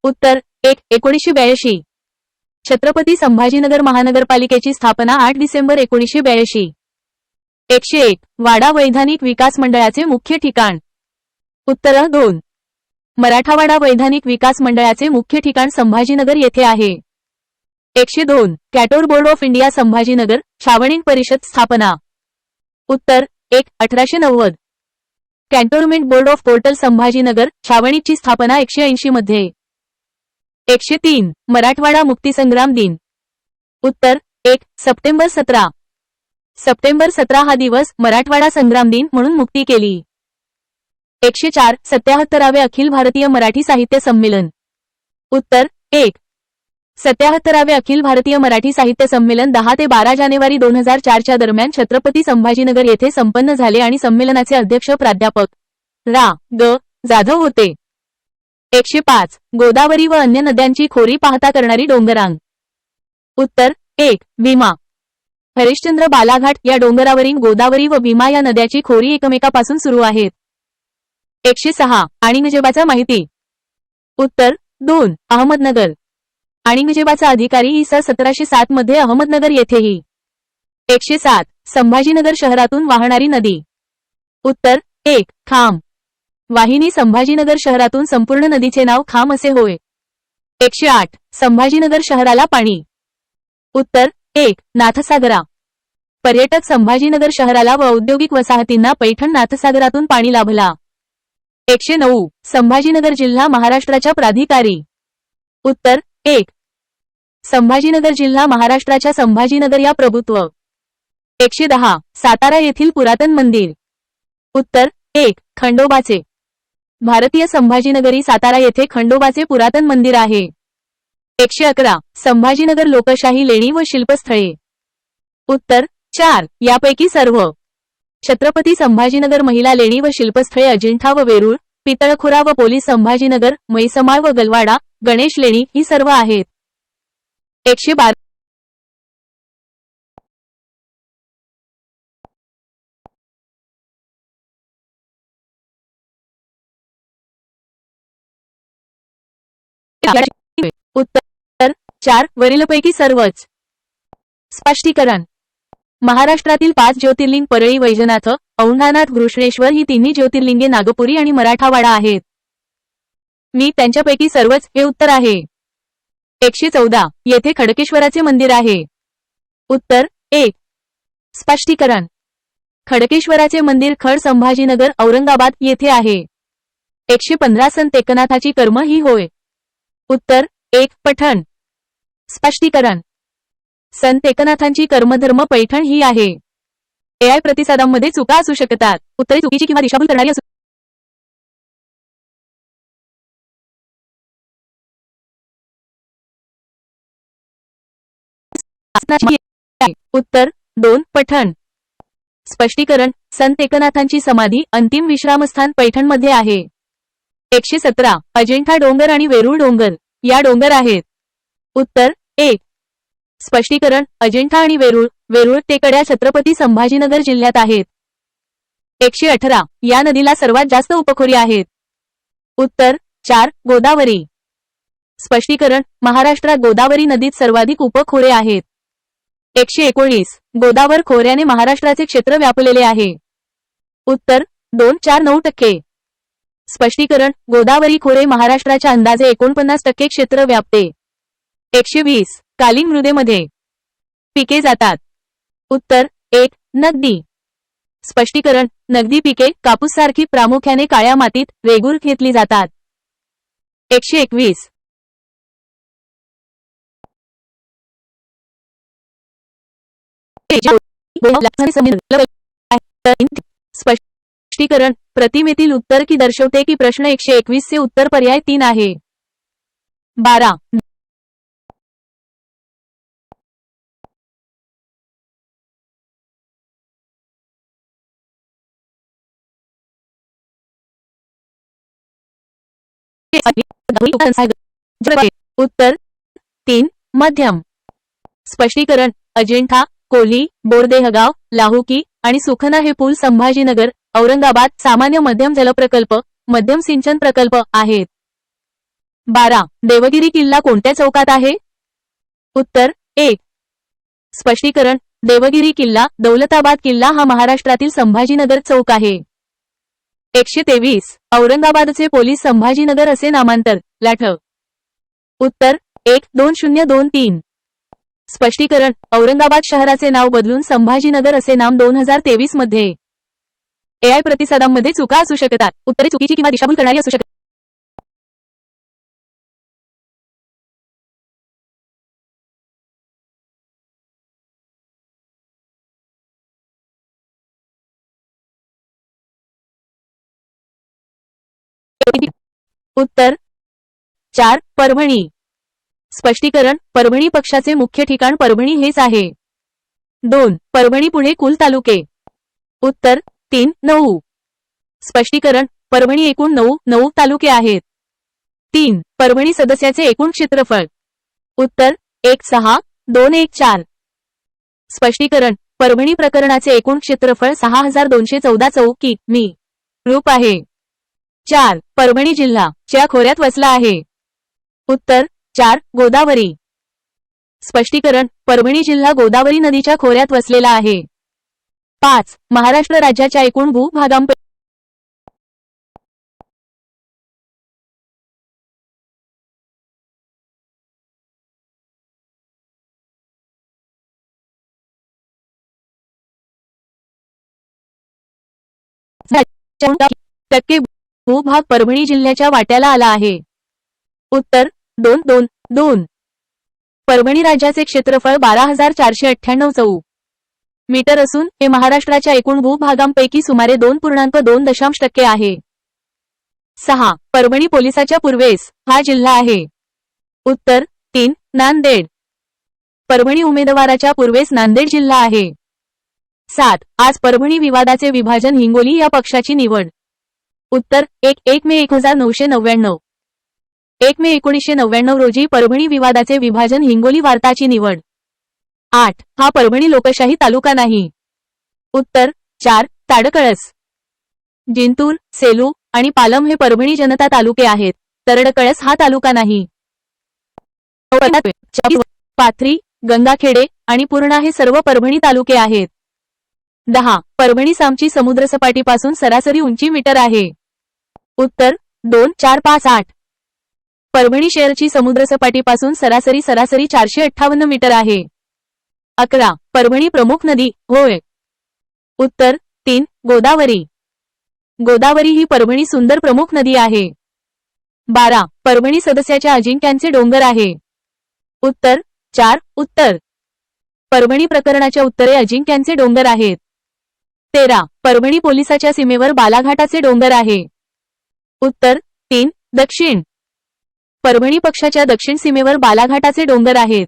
उत्तर 1 1982 छत्रपती संभाजीनगर महानगरपालिकेची स्थापना 8 डिसेंबर 1982 101 वाडा वैधानिक विकास मंडळाचे मुख्य ठिकाण उत्तर 2 मराठावाडा वैधानिक विकास मंडळाचे मुख्य ठिकाण संभाजीनगर येथे आहे 102 कॅटोर बोर्ड ऑफ इंडिया संभाजीनगर छावणी परिषद स्थापना उत्तर 1 1890 cantonment board of portal Sambhajinagar छावणीची स्थापना 180 मध्ये 103 मराठवाडा मुक्तीसंग्राम दिन उत्तर 1 सप्टेंबर 17 सप्टेंबर 17 हा दिवस मराठवाडा संग्राम दिन म्हणून मुक्ती केली 104 77वे अखिल भारतीय मराठी साहित्य संमेलन उत्तर 1 77वे अखिल भारतीय मराठी साहित्य संमेलन 10 ते 12 जानेवारी 2004 च्या दरम्यान छत्रपती संभाजीनगर येथे संपन्न झाले आणि संमेलनाचे अध्यक्ष प्राध्यापक रा. ग. जाधव होते 105 गोदावरी व अन्य नद्यांची खोरी पाहता करणारी डोंगरांग उत्तर 1 भीमा हरिश्चंद्र बालाघाट या डोंगरावरील गोदावरी व भीमा या नद्याची खोरी एकमेकापासून सुरू आहेत 106 आणिंगजेबाचा माहिती उत्तर 2 अहमदनगर आणिंगजेबाचा अधिकारी इ. 1707 मध्ये अहमदनगर येथेही 107 संभाजीनगर शहरातून वाहणारी नदी उत्तर 1 खाम वाहिनी संभाजीनगर शहरातून संपूर्ण नदीचे नाव खाम असे होय 108 संभाजीनगर शहराला पाणी उत्तर 1 नाथसागरा पर्यटक संभाजीनगर शहराला व औद्योगिक वसाहतींना पैठण नाथसागरातून पाणी लाभला 109 संभाजीनगर जिल्हा महाराष्ट्राच्या प्राधिकारी उत्तर 1 संभाजीनगर जिल्हा महाराष्ट्राच्या संभाजीनगर या प्रभुत्व 110 सातारा येथील पुरातन मंदिर उत्तर 1 खंडोबाचे भारतीय संभाजीनगरी सातारा येथे खंडोबाचे पुरातन मंदिर आहे 111 संभाजीनगर लोकशाही लेणी व शिल्पस्थळे उत्तर 4 यापैकी सर्व छत्रपती संभाजीनगर महिला लेणी व शिल्पस्थळे अजिंठा व वेरूळ पितळखोरा व पोलीस संभाजीनगर म्हैसमाळ व गलवाडा गणेश लेणी ही सर्व आहेत 112 उत्तर 4 वरीलपैकी सर्वच स्पष्टीकरण महाराष्ट्रातील 5 ज्योतिर्लिंग परळी वैजनाथ औंढानाथ घृष्णेश्वर ही तिन्ही ज्योतिर्लिंगे नागपुरी आणि मराठावाडा आहेत मी त्यांच्यापैकी सर्वच हे उत्तर आहे 114 येथे खडकेश्वराचे मंदिर आहे उत्तर 1 स्पष्टीकरण खडकेश्वराचे मंदिर खड संभाजीनगर औरंगाबाद येथे आहे 115 संत एकनाथाची कर्म ही होय उत्तर 1 पठण स्पष्टीकरण संत एकनाथांची कर्मधर्म पैठण ही आहे एआय प्रतिसादांमध्ये चुका असू शकतात उत्तरे चुकीची किंवा दिशाभूल करणारी असू उत्तर 2 पठण स्पष्टीकरण संत एकनाथांची समाधी अंतिम विश्रामस्थान पैठणमध्ये आहे 117 अजिंठा डोंगर आणि वेरूळ डोंगर या डोंगर आहेत उत्तर 1 स्पष्टीकरण अजिंठा आणि वेरूळ टेकड्या छत्रपती संभाजीनगर जिल्ह्यात आहेत 118 या नदीला सर्वात जास्त उपखोरी आहेत उत्तर 4 गोदावरी स्पष्टीकरण महाराष्ट्रात गोदावरी नदीत सर्वाधिक उपखोरे आहेत 119 गोदावर खोऱ्याने महाराष्ट्राचे क्षेत्र व्यापलेले आहे उत्तर 249% स्पष्टीकरण गोदावरी खोरे महाराष्ट्राच्या अंदाजे 49% क्षेत्र व्यापते 120 कालीन मृदेमध्ये पिके जातात उत्तर 1 नगदी स्पष्टीकरण नगदी पिके कापूससारखी प्रामुख्याने काळ्या मातीत रेगूर घेतली जातात 121 स्पष्टीकरण प्रतिमेतील उत्तर की दर्शवते की प्रश्न 121 चे उत्तर पर्याय 3 आहे 12 उत्तर 3 मध्यम स्पष्टीकरण अजिंठा कोल्ही बोरदेहगाव लाहुकी आणि सुखना हे पूल संभाजीनगर औरंगाबाद सामान्य मध्यम जलप्रकल्प मध्यम सिंचन प्रकल्प आहेत 12. देवगिरी किल्ला कोणत्या चौकात आहे? उत्तर 1. स्पष्टीकरण. देवगिरी किल्ला, दौलताबाद किल्ला हा महाराष्ट्रातील संभाजीनगर चौक आहे. 123. औरंगाबादचे पोलीस संभाजीनगर असे नामांतर, लाठ. उत्तर 1-2023. स्पष्टीकरण. औरंगाबाद शहराचे नाव बदलून संभाजीनगर असे नाम 2023 मध्ये. एआय प्रतिसादांमध्ये चुका असू शकतात. उत्तरे चुकीची किंवा दिशाभूल करणारी असू शकतात. उत्तर 4. परभणी. स्पष्टीकरण. परभणी पक्षाचे मुख्य ठिकाण परभणी हेच आहे. 2. परभणी पुढे कुल तालुके. उत्तर 3-9. स्पष्टीकरण. परभणी एकूण 9 तालुके आहेत. 3. परभणी सदस्याचे एकूण क्षेत्रफळ. उत्तर 1-6-2-1-4. स्पष्टीकरण. परभणी प्रकरणाचे एकूण क्षेत्रफळ 6214 चौकी मी. रूप आहे. 4. परभणी जिल्हा च्या खोऱ्यात वसला आहे. उत्तर 4. गोदावरी. स्पष्टीकरण. परभणी जिल्हा गोदावरी नदीच्या खोऱ्यात वसलेला आहे. 5. महाराष्ट्र राज्याच्या एकूण भूभागांपैकी टक्के भूभाग परभणी जिल्ह्याच्या वाट्याला आला आहे. उत्तर 2-2-2. परभणी राज्याचे क्षेत्रफळ 12,498 चौ. मीटर असून हे महाराष्ट्राच्या एकूण भूभागांपैकी सुमारे 2.2% आहे. 6. परभणी पोलिसाच्या पूर्वेस हा जिल्हा आहे. उत्तर 3. नांदेड. परभणी उमेदवाराच्या पूर्वेस नांदेड जिल्हा आहे. 7. आज परभणी विवादाचे विभाजन हिंगोली या पक्षाची निवड. उत्तर 1 मे 1999. 1 मे 1999 रोजी परभणी विवादाचे विभाजन हिंगोली वार्ताची निवड. 8. हा परभणी लोकशाही तालुका नाही. उत्तर 4. ताडकळस. जिंतूर, सेलू आणि पालम हे परभणी जनता तालुके आहेत. तरडकळस हा तालुका नाही. पाथरी, गंगाखेडे आणि पूर्णा हे सर्व परभणी तालुके आहेत. 10. परभणी सामची समुद्रसपाटीपासून सरासरी उंची मीटर आहे. उत्तर 2-4-5-8. परभणी शहरची समुद्रसपाटीपासून सरासरी 458 मीटर आहे. 11. परभणी प्रमुख नदी होय. उत्तर 3. गोदावरी. गोदावरी ही परभणी सुंदर प्रमुख नदी आहे. 12. परभणी सदस्याच्या अजिंक्यांचे डोंगर आहे. उत्तर 4. उत्तर. परभणी प्रकरणाच्या उत्तरे अजिंक्यांचे डोंगर आहेत. 13. परभणी पोलिसाच्या सीमेवर बालाघाटाचे डोंगर आहे. उत्तर 3. दक्षिण. परभणी पक्षाच्या दक्षिण सीमेवर बालाघाटाचे डोंगर आहेत.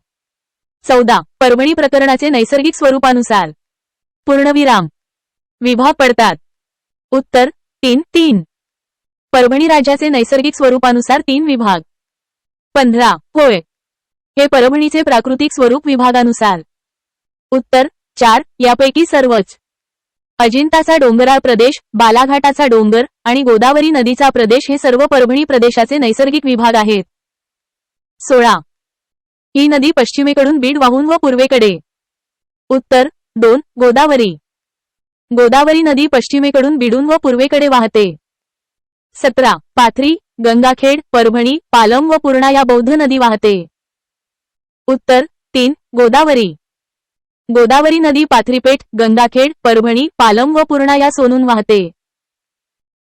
14. परभणी प्रकरणाचे नैसर्गिक स्वरूपानुसार पूर्णविराम विभाग पडतात. उत्तर 3-3. परभणी राज्याचे नैसर्गिक स्वरूपानुसार 3 विभाग. 15. होय. हे परभणीचे प्राकृतिक स्वरूप विभागानुसार. उत्तर 4. यापैकी सर्वच. अजिंताचा डोंगराळ प्रदेश, बालाघाटाचा डोंगर आणि गोदावरी नदीचा प्रदेश हे सर्व परभणी प्रदेशाचे नैसर्गिक विभाग आहेत. 16. ही नदी पश्चिमेकडून बीड वाहून व पूर्वेकडे. उत्तर 2. गोदावरी. गोदावरी नदी पश्चिमेकडून बीडून व पूर्वेकडे वाहते. 17. पाथरी, गंगाखेड, परभणी, पालम व पूर्णा या बौद्ध नदी वाहते. उत्तर 3. गोदावरी. गोदावरी नदी पाथरीपेठ, गंगाखेड, परभणी, पालम व पूर्णा या सोनून वाहते.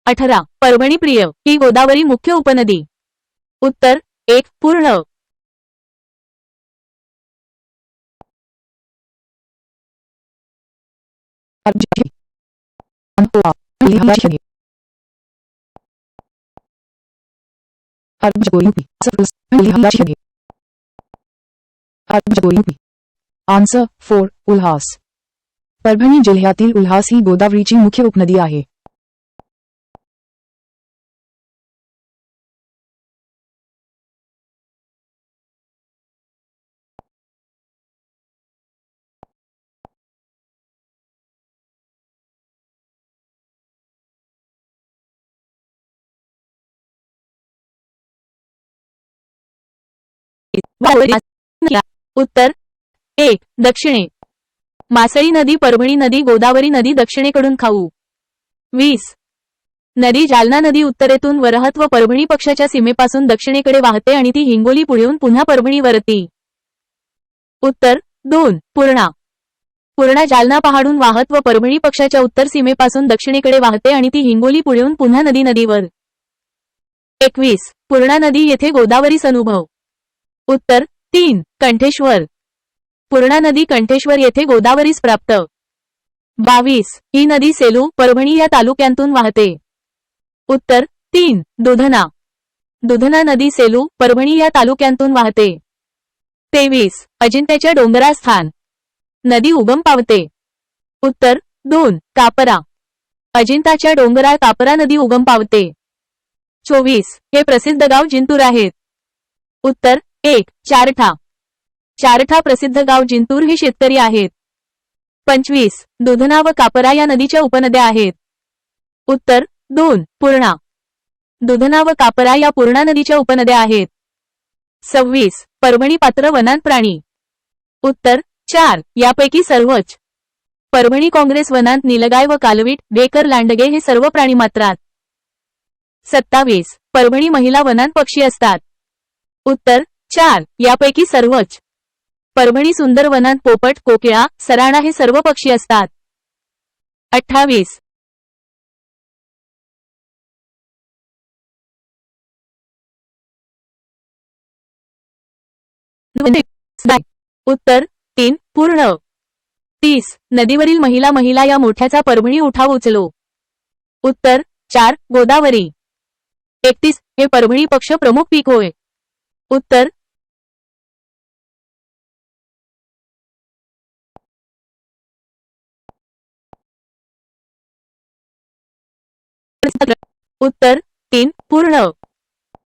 18. परभणी प्रिय ही गोदावरी मुख्य उपनदी. उत्तर 1. पूर्ण. आन्सर 4. उल्हास. परभणी जिल्ह्यातील उल्हास ही गोदावरीची मुख्य उपनदी आहे. उत्तर 1 दक्षिणे. मासळी नदी परभणी नदी गोदावरी नदी दक्षिणेकडून खाऊ. 20 नदी जालना नदी उत्तरेतून वरहत व परभणी पक्षाच्या सीमेपासून दक्षिणेकडे वाहते आणि ती हिंगोली पुढेहून पुन्हा परभणीवरती. उत्तर 2 पूर्णा. पूर्णा जालना पहाडून वाहत व परभणी पक्षाच्या उत्तर सीमेपासून दक्षिणेकडे वाहते आणि ती हिंगोली पुढेहून पुन्हा नदीवर. 21 पूर्णा नदी येथे गोदावरी सनुभव. उत्तर 3 कंठेश्वर. पूर्णा नदी कंठेश्वर येथे गोदावरीस प्राप्त. 22 ही नदी सेलू परभणी या तालुक्यांतून वाहते. उत्तर 3 दुधना. दुधना नदी सेलू परभणी या तालुक्यांतून वाहते. 23 अजिंठ्याच्या डोंगरास्थान. नदी उगम पावते. उत्तर 2 कापरा. अजिंठाच्या डोंगराळ कापरा नदी उगम पावते. 24 हे प्रसिद्ध गाव जिंतूर आहेत. उत्तर 1 चारठा. चारठा प्रसिद्ध गाव जिंतूर हे शेतकरी आहेत. 25 दुधना व कापरा या नदीच्या उपनद्या आहेत. उत्तर 2 पूर्णा. दुधना व कापरा या पूर्णा नदीच्या उपनद्या आहेत. 26 परभणी पात्र वनांत प्राणी. उत्तर 4 यापैकी सर्वच. परभणी काँग्रेस वनांत नीलगाय व कालवीट बेकर लांडगे हे सर्व प्राणी मात्रात. 27 परभणी महिला वनांत पक्षी असतात. उत्तर 4 यापैकी सर्वच. परभणी सुंदर वनांत पोपट कोकिळा सराणा हे सर्व पक्षी असतात. 28 उत्तर 3 पूर्ण. 30 नदीवरील महिला या मोठ्याचा परभणी उठाव उचलो. उत्तर 4 गोदावरी. 31 हे परभणी पक्ष प्रमुख पीक होय. उत्तर उत्तर 3 पूर्ण.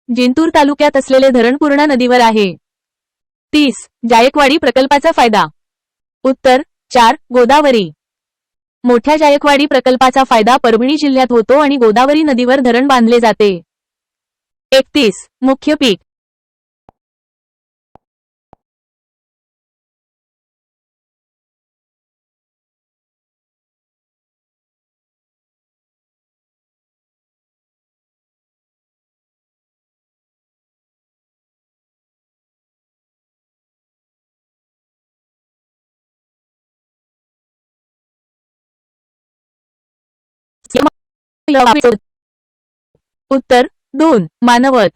जिंतूर तालुक्यात असलेले धरण पूर्णा नदीवर आहे. 30 जायकवाडी प्रकल्पाचा फायदा. उत्तर 4 गोदावरी. मोठ्या जायकवाडी प्रकल्पाचा फायदा परभणी जिल्ह्यात होतो आणि गोदावरी नदीवर धरण बांधले जाते. 31 मुख्य पीक. उत्तर 2 मानवत.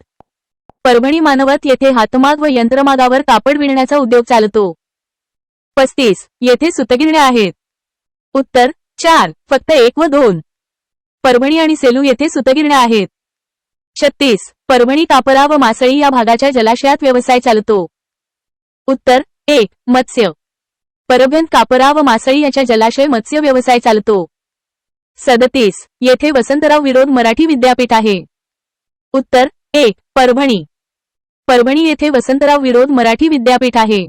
परभणी मानवत येथे हातमाग व यंत्रमागावर कापड विणण्याचा उद्योग चालतो. 35 येथे सुतगिरण्या आहेत. उत्तर 4 फक्त 1 व 2. परभणी आणि सेलू येथे सुतगिरण्या आहेत. 36 परभणी कापरा व मासळी या भागाच्या जलाशयात व्यवसाय चालतो. उत्तर 1 मत्स्य. परभणी कापरा व मासळी याच्या जलाशय मत्स्य व्यवसाय चालतो. 37 येथे वसंतराव विरोध मराठी विद्यापीठ आहे. उत्तर 1 परभणी. परभणी येथे वसंतराव विरोध मराठी विद्यापीठ आहे.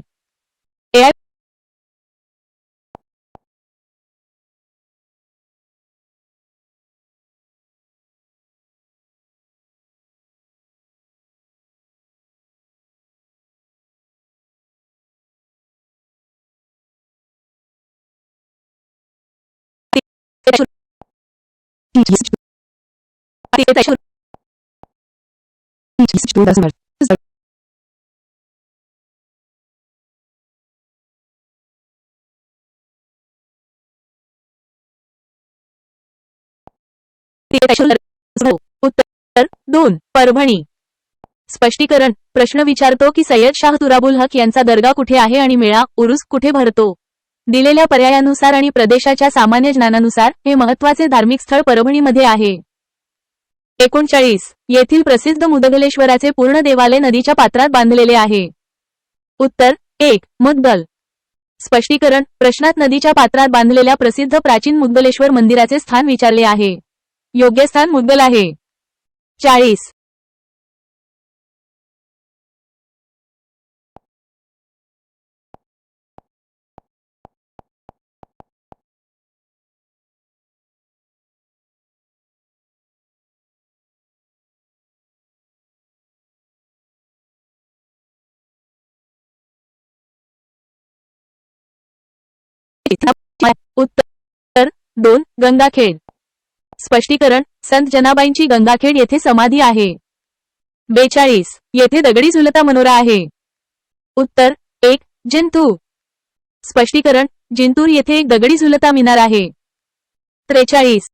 उत्तर 2 परभणी. स्पष्टीकरण प्रश्न विचारतो की सय्यद शाह तुराबुल हक यांचा दर्गा कुठे आहे आणि मेळा उरूस कुठे भरतो. दिलेल्या पर्यायानुसार आणि प्रदेशाच्या सामान्य ज्ञानानुसार हे महत्त्वाचे धार्मिक स्थळ परभणीमध्ये आहे. 39 येथील प्रसिद्ध मुदगलेश्वराचे पूर्ण देवालय नदीच्या पात्रात बांधलेले आहे. उत्तर 1 मुद्गल. स्पष्टीकरण प्रश्नात नदीच्या पात्रात बांधलेल्या प्रसिद्ध प्राचीन मुद्गलेश्वर मंदिराचे स्थान विचारले आहे. योग्य स्थान मुद्गल आहे. 40 उत्तर 2 गंगाखेड. स्पष्टीकरण संत जनाबाईंची गंगाखेड येथे समाधी आहे. 42 येथे दगडी झुलता मनोरा आहे. उत्तर 1 जिंतूर. स्पष्टीकरण जिंतूर येथे एक दगडी झुलता मिनार आहे. 43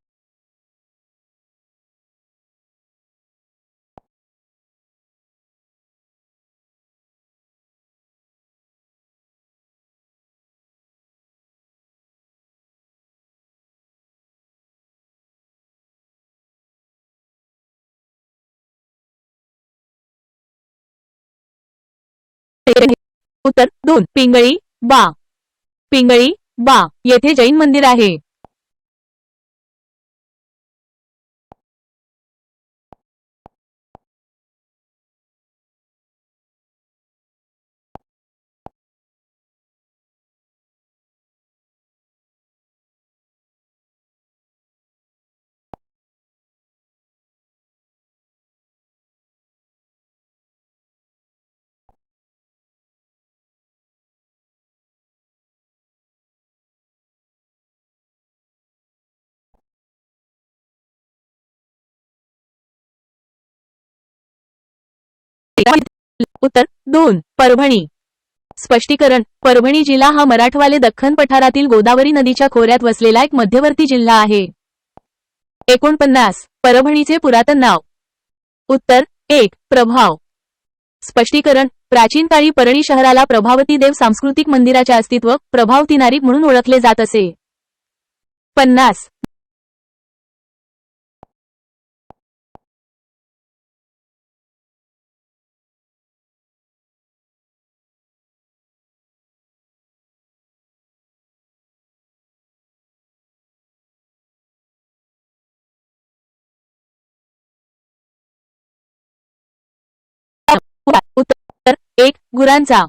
उत्तर 2 पिंगळी बा. पिंगळी बा येथे जैन मंदिर आहे. उत्तर 2 परभणी. स्पष्टीकरण परभणी जिल्हा हा मराठवाले दख्खन पठारातील गोदावरी नदीच्या खोऱ्यात वसलेला एक मध्यवर्ती जिल्हा आहे. 49 परभणीचे पुरातन नाव. उत्तर 1 प्रभाव. स्पष्टीकरण प्राचीन काळी परळी शहराला प्रभावती देव सांस्कृतिक मंदिराचे अस्तित्व प्रभावती नारी म्हणून ओळखले जात असे. 50 उत्तर 1 गुरांचा.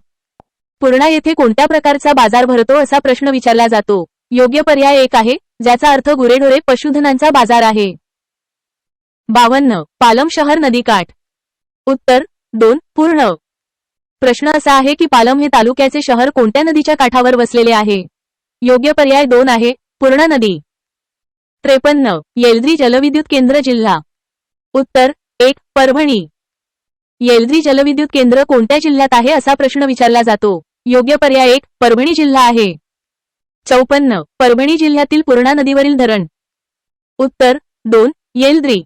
पूर्णा येथे कोणत्या प्रकारचा बाजार भरतो असा प्रश्न विचारला जातो. योग्य पर्याय 1 आहे ज्याचा अर्थ गुरेढोरे पशुधनांचा बाजार आहे. 52 पालम शहर नदीकाठ. उत्तर 2 पूर्ण. प्रश्न असा आहे की पालम हे तालुक्याचे शहर कोणत्या नदीच्या काठावर वसलेले आहे. योग्य पर्याय 2 आहे पूर्णा नदी. 53 येलदरी जलविद्युत केंद्र जिल्हा. उत्तर 1 परभणी. येलदरी जलविद्युत केंद्र कोणत्या जिल्ह्यात आहे असा प्रश्न विचारला जातो. योग्य पर्याय 1 परभणी जिल्हा आहे. 54 परभणी जिल्ह्यातील पूर्णा नदीवरील धरण. उत्तर 2 येलदरी.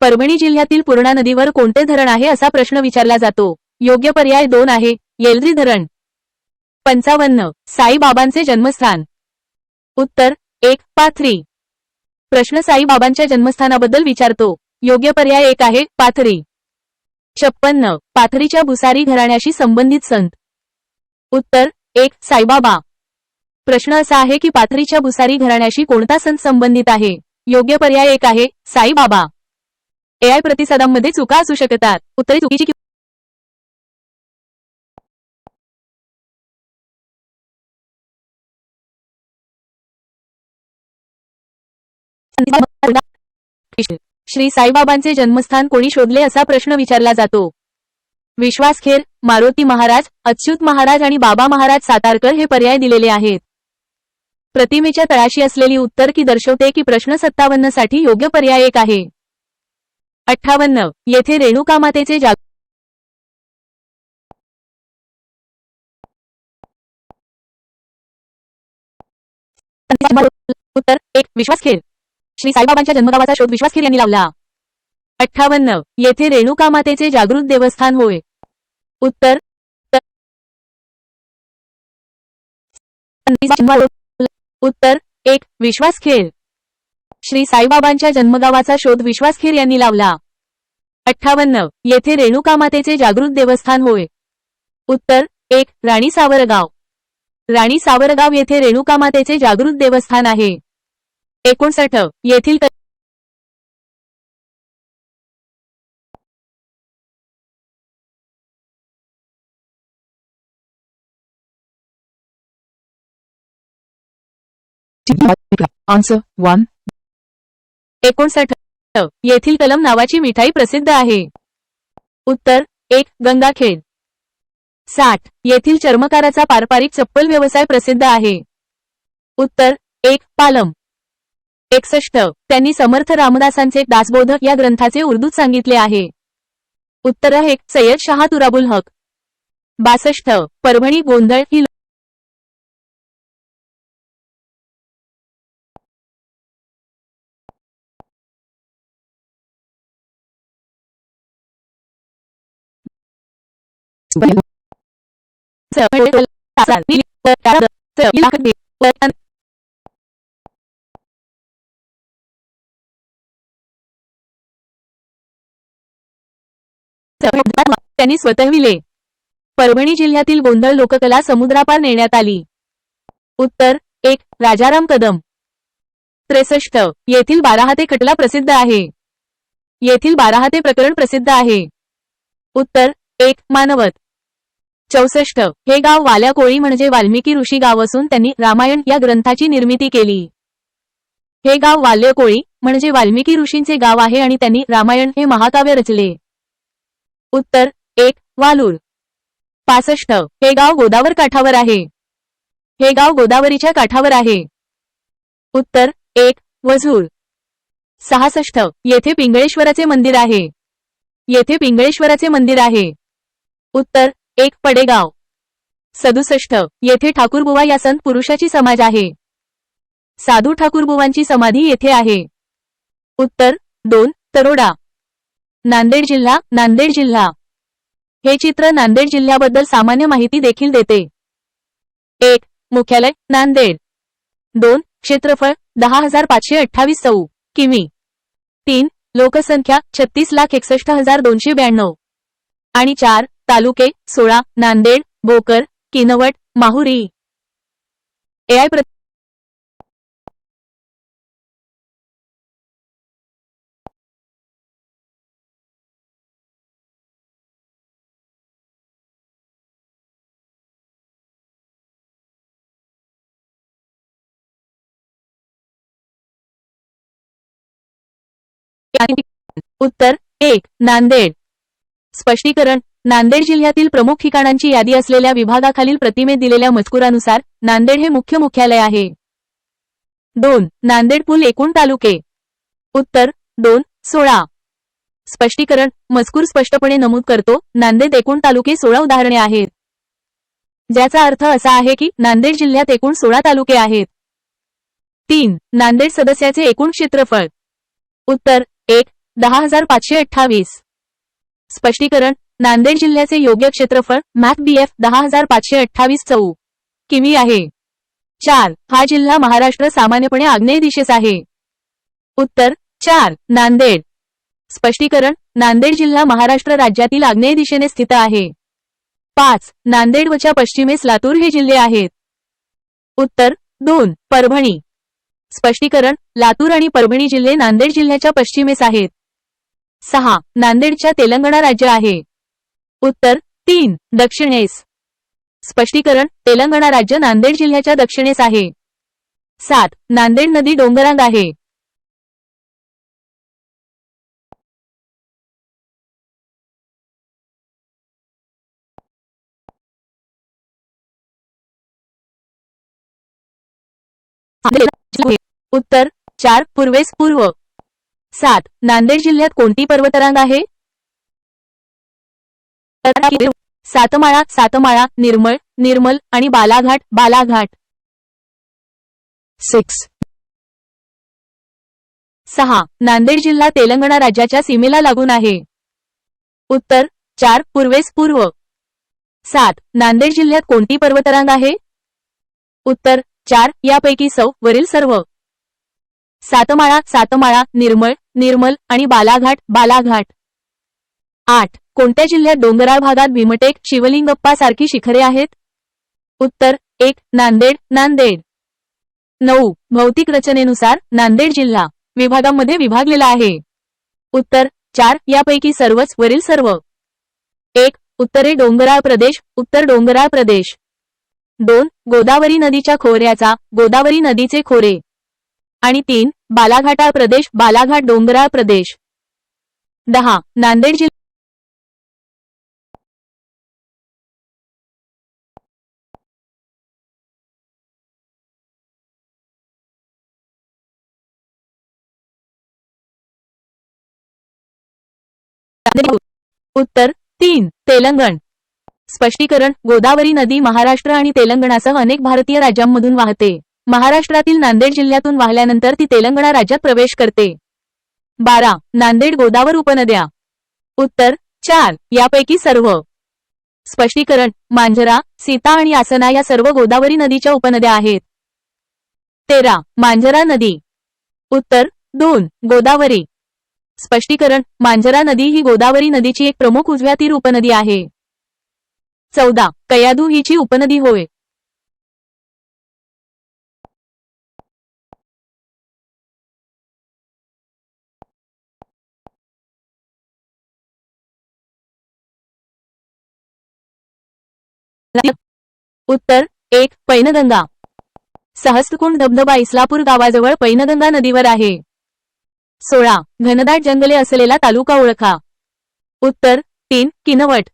परभणी जिल्ह्यातील पूर्णा नदीवर कोणते धरण आहे असा प्रश्न विचारला जातो. योग्य पर्याय 2 आहे येलदरी धरण. 55 साईबाबांचे जन्मस्थान. उत्तर 1 पाथरी. प्रश्न साईबाबांच्या जन्मस्थानाबद्दल विचारतो. योग्य पर्याय 1 आहे पाथरी. 56 पाथरीच्या भुसारी घराण्याशी संबंधित संत. उत्तर 1 साईबाबा. प्रश्न असा आहे की पाथरीच्या भुसारी घराण्याशी कोणता संत संबंधित आहे. योग्य पर्याय 1 आहे साईबाबा. एआय प्रतिसादांमध्ये चुका असू शकतात. उत्तरे चुकीची श्री साईबाबांचे जन्मस्थान कोणी शोधले असा प्रश्न विचारला जातो. विश्वास खेर, मारुती महाराज, अच्युत महाराज आणि बाबा महाराज सातारकर हे पर्याय दिलेले आहेत. प्रतिमेच्या तळाशी असलेली उत्तर की दर्शवते की प्रश्न 57 साठी योग्य पर्याय 1 आहे. 58 येथे रेणुकामातेचे उत्तर 1 विश्वास खेर. श्री साईबाबांच्या जन्मगावाचा शोध विश्वास खेर यांनी लावला. 58 येथे रेणुकामातेचे जागृत देवस्थान होय. उत्तर उत्तर 1 विश्वास खेर. श्री साईबाबांच्या जन्मगावाचा शोध विश्वास खेर यांनी लावला. 58 येथे रेणुकामातेचे जागृत देवस्थान होय. उत्तर 1 राणी सावरगाव. राणी सावरगाव येथे रेणुकामातेचे जागृत देवस्थान आहे. 59 येथील Answer 1 59 येथील कलम नावाची मिठाई प्रसिद्ध आहे. उत्तर 1 गंगाखेड. 60 येथील चर्मकाराचा पारंपरिक चप्पल व्यवसाय प्रसिद्ध आहे. उत्तर 1. पालम. 61. त्यांनी समर्थ रामदासांचे दासबोधक या ग्रंथाचे उर्दूत सांगितले आहे. उत्तर 1. सय्यद शाह तुराबुल हक. 62. परभणी गोंधळ ही त्यांनी स्वतःविले. परभणी जिल्ह्यातील गोंधळ लोककला समुद्रापार नेण्यात आली. उत्तर 1. राजाराम कदम. 63. येथील बाराहाते खटला प्रसिद्ध आहे. येथील बाराहाते प्रकरण प्रसिद्ध आहे. उत्तर 1. मानवत. 64. हे गाव वाल्या कोळी म्हणजे वाल्मिकी ऋषी गाव असून त्यांनी रामायण या ग्रंथाची निर्मिती केली. हे गाव वाल्य कोळी म्हणजे वाल्मिकी ऋषींचे गाव आहे आणि त्यांनी रामायण हे महाकाव्य रचले. उत्तर 1. वालूर. 65. हे गाव गोदावर काठावर आहे. हे गाव गोदावरीच्या काठावर आहे. उत्तर 1. वझूर. 66. येथे पिंगळेश्वराचे मंदिर आहे. येथे पिंगळेश्वराचे मंदिर आहे. उत्तर 1. पडेगाव. 67. येथे ठाकूरबुवा या संत पुरुषाची समाज आहे. साधू ठाकूरबुवांची समाधी येथे आहे. उत्तर 2. तरोडा. नांदेड जिल्हा. नांदेड जिल्हा. हे चित्र नांदेड जिल्ह्याबद्दल सामान्य माहिती देखील देते. 1. मुख्यालय नांदेड. 2. क्षेत्रफळ 10,528 चौ. किमी. 3. लोकसंख्या 36,61,292. आणि 4. तालुके 16. नांदेड, भोकर, किनवट, माहुरी. AI उत्तर 1. नांदेड. स्पष्टीकरण. नांदेड जिल्ह्यातील प्रमुख ठिकाणांची यादी असलेल्या विभागाखालील प्रतिमेत दिलेल्या मजकुरानुसार नांदेड हे मुख्य मुख्यालय आहे. 2. नांदेड पुल एकूण तालुके. उत्तर 2. 16. स्पष्टीकरण. मजकूर स्पष्टपणे नमूद करतो, नांदेड एकूण तालुके 16 उदाहरणे आहेत, ज्याचा अर्थ असा आहे की नांदेड जिल्ह्यात एकूण 16 तालुके आहेत. 3. नांदेड सदस्याचे एकूण क्षेत्रफळ. उत्तर 1. 10,528. स्पष्टीकरण. नांदेड जिल्ह्याचे योग्य क्षेत्रफळ मॅप BF 10,528 चौ. किमी आहे. 4. हा जिल्हा महाराष्ट्र सामान्यपणे आग्नेय दिशेस आहे. उत्तर 4. नांदेड. स्पष्टीकरण. नांदेड जिल्हा महाराष्ट्र राज्यातील आग्नेय दिशेने स्थित आहे. 5. नांदेड वच्या पश्चिमेस लातूर हे जिल्हे आहेत. उत्तर 2. परभणी. स्पष्टीकरण. लातूर आणि परभणी जिल्हे नांदेड जिल्ह्याच्या पश्चिमेस आहेत. 6. नांदेडच्या तेलंगणा राज्य आहे. उत्तर 3. दक्षिणेस. स्पष्टीकरण. तेलंगणा राज्य नांदेड जिल्ह्याच्या दक्षिणेस आहे. 7. नांदेड नदी डोंगरांग आहे. उत्तर 4. पूर्वेस पूर्व. 7. नांदेड जिल्ह्यात कोणती पर्वतरांग आहे? सातमाळा, सातमाळा, निर्मळ, निर्मल आणि बालाघाट, बालाघाट. 6. 6. नांदेड जिल्हा तेलंगणा राज्याच्या सीमेला लागून आहे. उत्तर 4. पूर्वेस पूर्व. 7. नांदेड जिल्ह्यात कोणती पर्वतरांग आहे? उत्तर 4. यापैकी वरील सर्व. सातमाळा, सातमाळा, निर्मळ, निर्मल आणि बालाघाट, बालाघाट. 8. कोणत्या जिल्ह्यात डोंगराळ भागात भीमटेक, शिवलिंगप्पा सारखी शिखरे आहेत? उत्तर 1. नांदेड, नांदेड. 9. भौतिक रचनेनुसार नांदेड जिल्हा विभागांमध्ये विभागलेला आहे. उत्तर 4. यापैकी सर्वच वरील सर्व. 1. उत्तरे डोंगराळ प्रदेश, उत्तर डोंगराळ प्रदेश. 2. गोदावरी नदीच्या खोऱ्याचा, गोदावरी नदीचे खोरे. आणि 3. बालाघाटाळ प्रदेश, बालाघाट डोंगराळ प्रदेश. 10. नांदेड जिल्हा उत्तर 3 तेलंगण. स्पष्टीकरण गोदावरी नदी महाराष्ट्र आणि तेलंगणासह अनेक भारतीय राज्यांमधून वाहते. महाराष्ट्रातील नांदेड जिल्ह्यातून वाहल्यानंतर ती तेलंगणा राज्यात प्रवेश करते. 12 नांदेड गोदावर उपनद्या. उत्तर 4 यापैकी सर्व. स्पष्टीकरण मांजरा, सीता आणि आसना या सर्व गोदावरी नदीच्या उपनद्या आहेत. 13 मांजरा नदी. उत्तर 2 गोदावरी. स्पष्टीकरण मांजरा नदी ही गोदावरी नदीची एक प्रमुख उजव्या तीर उपनदी आहे. 14 कयाधू हिची उपनदी होय. उत्तर 1 पैनगंगा. सहस्त्रकुंड धबधबा इस्लापूर गावाजवळ पैनगंगा नदीवर आहे. 16 घनदाट जंगले असलेला तालुका ओळखा. उत्तर 3 किनवट.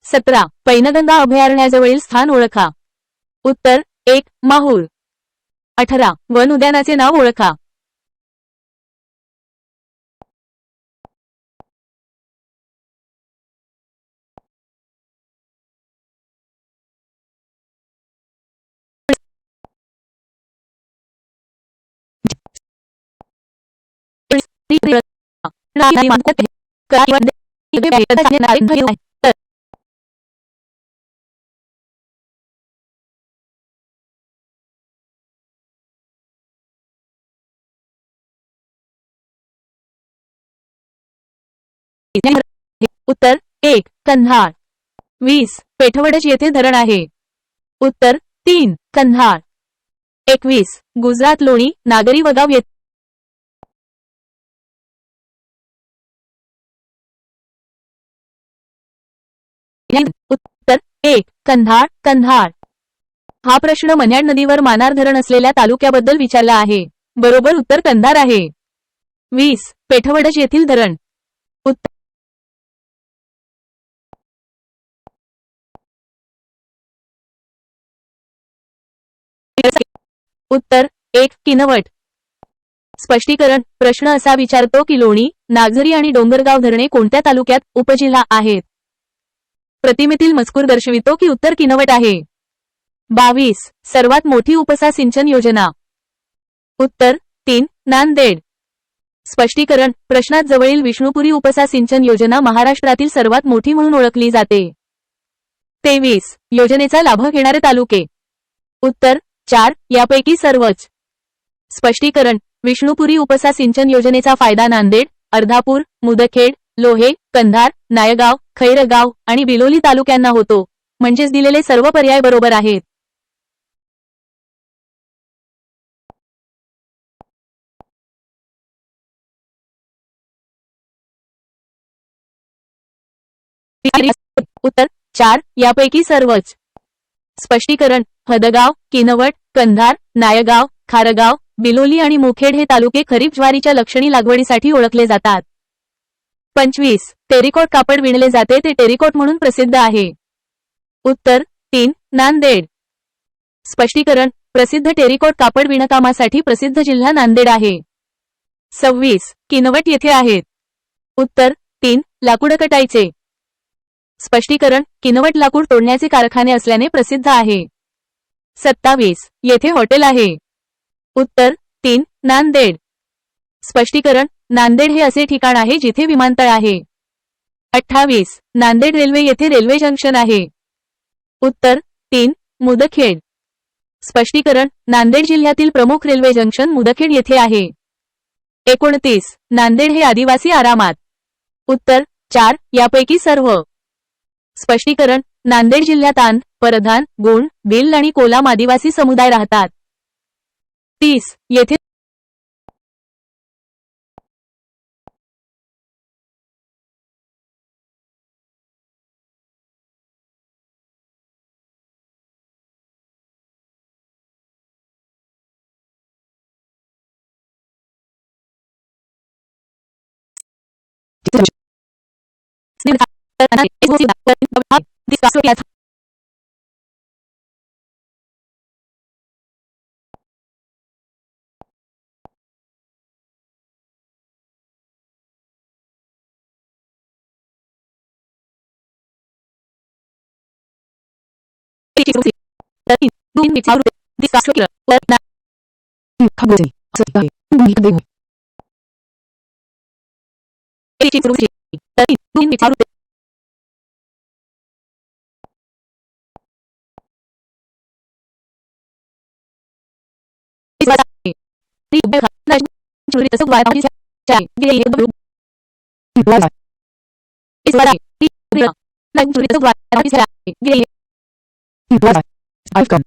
17 पैनगंगा अभयारण्याजवळील स्थान ओळखा. उत्तर 1 माहूर. 18 वन उद्यानाचे नाव ओळखा. उत्तर 1 कंधार. 20 पेठवडज येथे धरण आहे. उत्तर 3 कंधार. 21 गुजरात लोणी नागरी वगाव येथे. उत्तर 1 कंधार कंधार. हा प्रश्न मन्याड नदीवर मानार धरण असलेल्या तालुक्याबद्दल विचारला आहे. बरोबर उत्तर कंधार आहे. 20 पेठवडज येथील धरण. उत्तर 1 किनवट. स्पष्टीकरण प्रश्न असा विचारतो की लोणी, नागझरी आणि डोंगरगाव धरणे कोणत्या तालुक्यात उपजिल्हा आहेत. प्रतिमेतील मजकूर दर्शवितो की उत्तर किनवट आहे. 22 सर्वात मोठी उपसा सिंचन योजना. उत्तर 3 नांदेड. स्पष्टीकरण प्रश्नात जवळील विष्णुपुरी उपसा सिंचन योजना महाराष्ट्रातील सर्वात मोठी म्हणून ओळखली जाते. 23 योजनेचा लाभ घेणारे तालुके. उत्तर 4 यापैकी सर्वच. स्पष्टीकरण विष्णुपुरी उपसा सिंचन योजनेचा फायदा नांदेड, अर्धापूर, मुदखेड, लोहे, कंधार, नायगाव, खैरगाव आणि बिलोली तालुक्यांना होतो. म्हणजेच दिलेले सर्व पर्याय बरोबर आहेत. उत्तर 4 यापैकी सर्वच. स्पष्टीकरण हदगाव, किनवट, कंधार, नायगाव, खारगाव, बिलोली आणि मुखेड हे तालुके खरीप ज्वारीच्या लक्षणी लागवडीसाठी ओळखले जातात. 25 टेरिकॉट कापड विणले जाते ते टेरिकॉट म्हणून प्रसिद्ध आहे. उत्तर 3 नांदेड. स्पष्टीकरण प्रसिद्ध टेरिकॉट कापड विणकामासाठी प्रसिद्ध जिल्हा नांदेड आहे. 26 किनवट येथे आहेत. उत्तर 3 लाकूड कटाईचे. स्पष्टीकरण किनवट लाकूड तोडण्याचे कारखाने असल्याने प्रसिद्ध आहे. 27 येथे हॉटेल आहे. उत्तर 3 नांदेड. स्पष्टीकरण नांदेड हे असे ठिकाण आहे जिथे विमानतळ आहे. 28 नांदेड रेल्वे येथे रेल्वे जंक्शन आहे. उत्तर 3 मुदखेड. स्पष्टीकरण नांदेड जिल्ह्यातील प्रमुख रेल्वे जंक्शन मुदखेड येथे आहे. 29 नांदेड हे आदिवासी आरामात. उत्तर 4 यापैकी सर्व. स्पष्टीकरण नांदेड जिल्ह्यात आंध, परधान, गोंड, भिल्ल आणि कोलाम आदिवासी समुदाय राहतात. 30 येथे खबोसे सत्य भूमि देव Icon.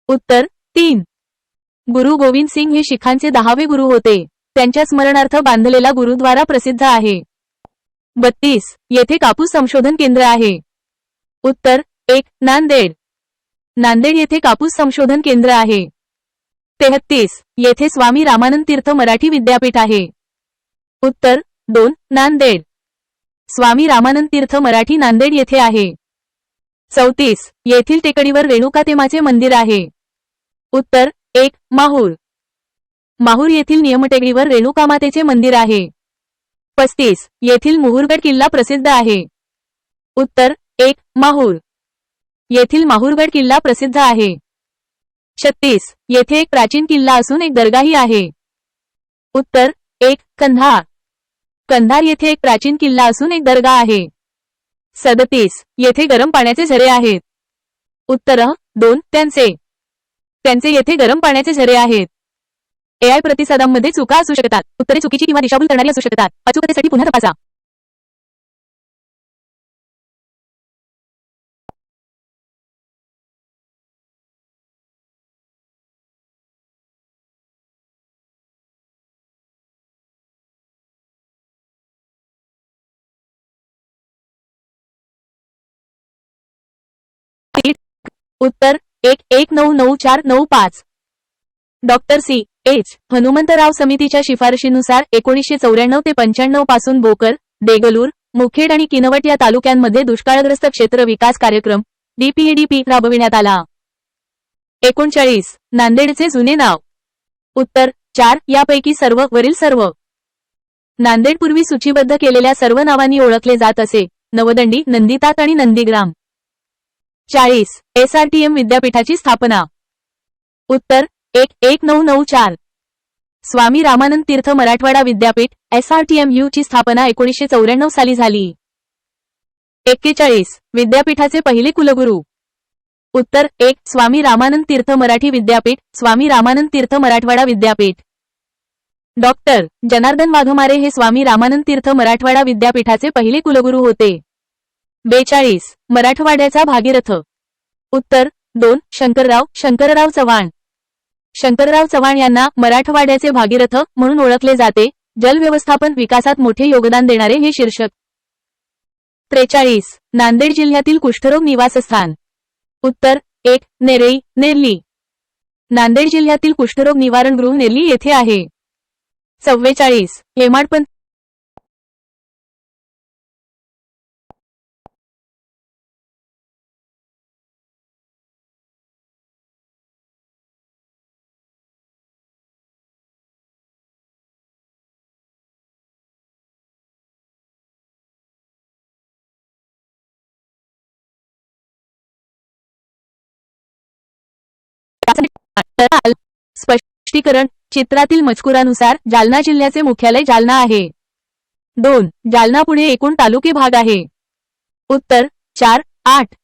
उत्तर 3. गुरु गोविंद सिंग हे शिखांचे 10वे गुरु होते. त्यांच्या स्मरणार्थ बांधलेला गुरुद्वारा प्रसिद्ध आहे. 32. येथे कापूस संशोधन केंद्र आहे. उत्तर 1. नांदेड. नांदेड येथे कापूस संशोधन केंद्र आहे. 33. येथे स्वामी रामानंद तीर्थ मराठी विद्यापीठ आहे. उत्तर 2. नांदेड. स्वामी रामानंद तीर्थ मराठी नांदेड येथे आहे. 34. येथील टेकडीवर रेणुकातेमाचे मंदिर आहे. उत्तर 1. माहूर. माहूर येथील नियमटेकडीवर रेणुकामातेचे मंदिर आहे. 35. येथील मुहुरगड किल्ला प्रसिद्ध आहे. उत्तर 1. माहूर. येथील माहूरगड किल्ला प्रसिद्ध आहे. 36. येथे एक प्राचीन किल्ला असून एक दर्गाही आहे. उत्तर 1. कंधार. कंधार येथे एक प्राचीन किल्ला असून एक दर्गा आहे. 37. येथे गरम पाण्याचे झरे आहेत. उत्तर 2. त्यांचे येथे गरम पाण्याचे झरे आहेत. AI प्रतिसादांमध्ये चुका असू शकतात. उत्तरे चुकीची किंवा दिशाभूल करणारी असू शकतात. अचूकतेसाठी पुन्हा तपासा. उत्तर 1199495. Doctor C. एच. हनुमंतराव समितीच्या शिफारशीनुसार 1994 ते 95 पासून बोकर, देगलूर, मुखेड आणि किनवट या तालुक्यांमध्ये दुष्काळग्रस्त क्षेत्र विकास कार्यक्रम DPADP राबविण्यात आला. 39. नांदेडचे जुने नाव. उत्तर 4. यापैकी सर्व वरील सर्व. नांदेड पूर्वी सूचीबद्ध केलेल्या सर्व नावांनी ओळखले जात असे. नवदंडी, नंदीतात आणि नंदीग्राम. 40. SRTM विद्यापीठाची स्थापना. उत्तर 1994. स्वामी रामानंद तीर्थ मराठवाडा विद्यापीठ SRTMU ची स्थापना 1994 साली झाली. 41. विद्यापीठाचे पहिले कुलगुरू. उत्तर 1. स्वामी रामानंद तीर्थ मराठी विद्यापीठ, स्वामी रामानंद तीर्थ मराठवाडा विद्यापीठ. डॉक्टर जनार्दन वाघमारे हे स्वामी रामानंद तीर्थ मराठवाडा विद्यापीठाचे पहिले कुलगुरू होते. 42. मराठवाड्याचा भागीरथ. उत्तर 2. शंकरराव चव्हाण. शंकरराव चव्हाण यांना मराठवाड्याचे भागीरथ म्हणून ओळखले जाते. जल व्यवस्थापन विकासात मोठे योगदान देणारे हे शीर्षक. 43. नांदेड जिल्ह्यातील कुष्ठरोग निवासस्थान. उत्तर 1. नेर्ली. नांदेड जिल्ह्यातील कुष्ठरोग निवारण गृह नेर्ली येथे आहे. 44. हेमाडपंत. स्पष्टीकरण. चित्रातील मजकुरानुसार जालना जिल्ह्याचे मुख्यालय जालना आहे. 2. जालना पुणे एकूण तालुके भाग आहे. उत्तर 4. 8.